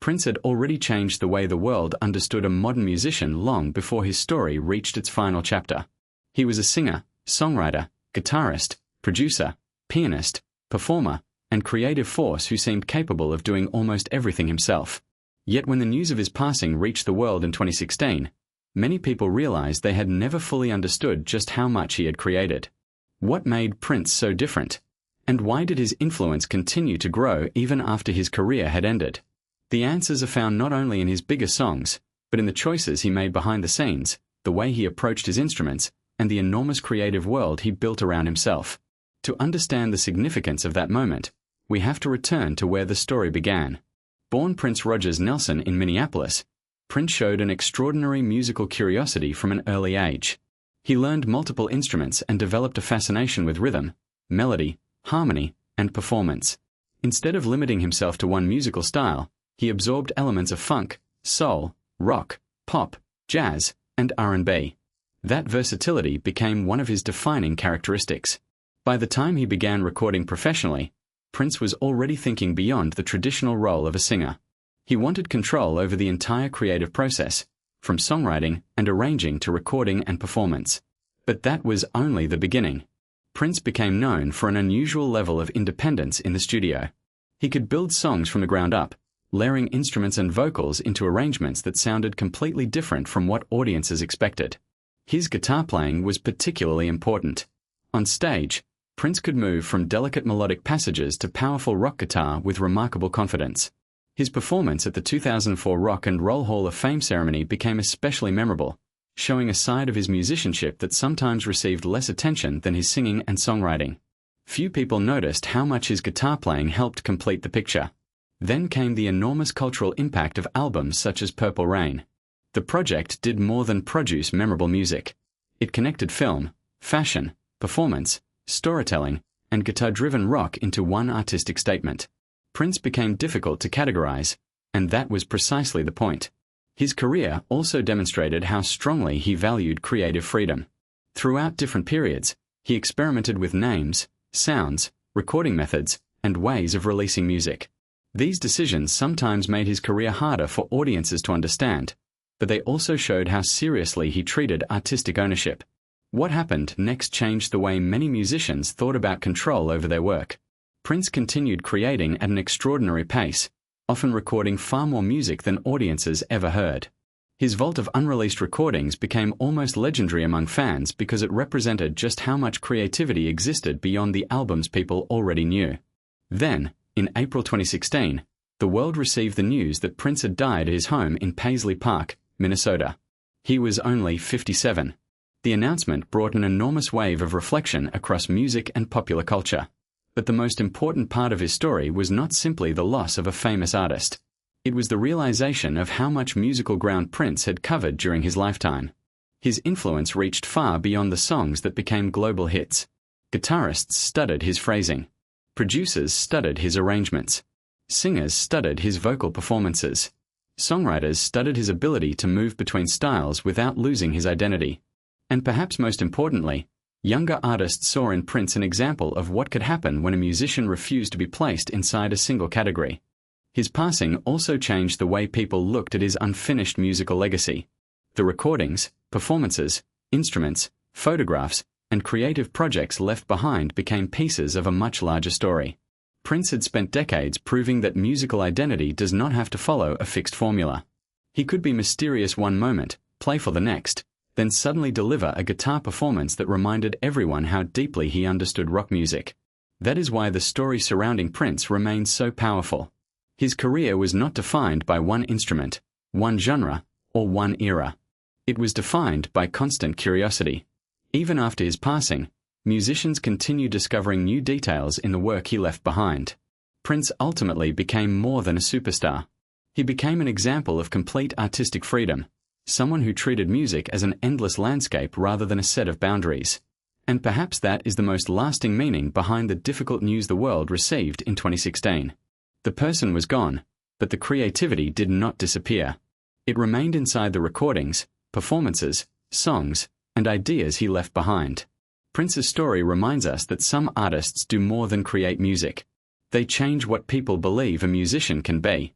Prince had already changed the way the world understood a modern musician long before his story reached its final chapter. He was a singer, songwriter, guitarist, producer, pianist, performer, and creative force who seemed capable of doing almost everything himself. Yet when the news of his passing reached the world in 2016, many people realized they had never fully understood just how much he had created. What made Prince so different? And why did his influence continue to grow even after his career had ended? The answers are found not only in his bigger songs, but in the choices he made behind the scenes, the way he approached his instruments, and the enormous creative world he built around himself. To understand the significance of that moment, we have to return to where the story began. Born Prince Rogers Nelson in Minneapolis, Prince showed an extraordinary musical curiosity from an early age. He learned multiple instruments and developed a fascination with rhythm, melody, harmony, and performance. Instead of limiting himself to one musical style, he absorbed elements of funk, soul, rock, pop, jazz, and R&B. That versatility became one of his defining characteristics. By the time he began recording professionally, Prince was already thinking beyond the traditional role of a singer. He wanted control over the entire creative process, from songwriting and arranging to recording and performance. But that was only the beginning. Prince became known for an unusual level of independence in the studio. He could build songs from the ground up, layering instruments and vocals into arrangements that sounded completely different from what audiences expected. His guitar playing was particularly important. On stage, Prince could move from delicate melodic passages to powerful rock guitar with remarkable confidence. His performance at the 2004 Rock and Roll Hall of Fame ceremony became especially memorable, showing a side of his musicianship that sometimes received less attention than his singing and songwriting. Few people noticed how much his guitar playing helped complete the picture. Then came the enormous cultural impact of albums such as Purple Rain. The project did more than produce memorable music. It connected film, fashion, performance, storytelling, and guitar-driven rock into one artistic statement. Prince became difficult to categorize, and that was precisely the point. His career also demonstrated how strongly he valued creative freedom. Throughout different periods, he experimented with names, sounds, recording methods, and ways of releasing music. These decisions sometimes made his career harder for audiences to understand, but they also showed how seriously he treated artistic ownership. What happened next changed the way many musicians thought about control over their work. Prince continued creating at an extraordinary pace, often recording far more music than audiences ever heard. His vault of unreleased recordings became almost legendary among fans because it represented just how much creativity existed beyond the albums people already knew. Then, in April 2016, the world received the news that Prince had died at his home in Paisley Park, Minnesota. He was only 57. The announcement brought an enormous wave of reflection across music and popular culture. But the most important part of his story was not simply the loss of a famous artist. It was the realization of how much musical ground Prince had covered during his lifetime. His influence reached far beyond the songs that became global hits. Guitarists studied his phrasing. Producers studied his arrangements. Singers studied his vocal performances. Songwriters studied his ability to move between styles without losing his identity. And perhaps most importantly, younger artists saw in Prince an example of what could happen when a musician refused to be placed inside a single category. His passing also changed the way people looked at his unfinished musical legacy. The recordings, performances, instruments, photographs, and creative projects left behind became pieces of a much larger story. Prince had spent decades proving that musical identity does not have to follow a fixed formula. He could be mysterious one moment, playful the next, then suddenly deliver a guitar performance that reminded everyone how deeply he understood rock music. That is why the story surrounding Prince remains so powerful. His career was not defined by one instrument, one genre, or one era. It was defined by constant curiosity. Even after his passing, musicians continued discovering new details in the work he left behind. Prince ultimately became more than a superstar. He became an example of complete artistic freedom, someone who treated music as an endless landscape rather than a set of boundaries. And perhaps that is the most lasting meaning behind the difficult news the world received in 2016. The person was gone, but the creativity did not disappear. It remained inside the recordings, performances, songs, and ideas he left behind. Prince's story reminds us that some artists do more than create music. They change what people believe a musician can be.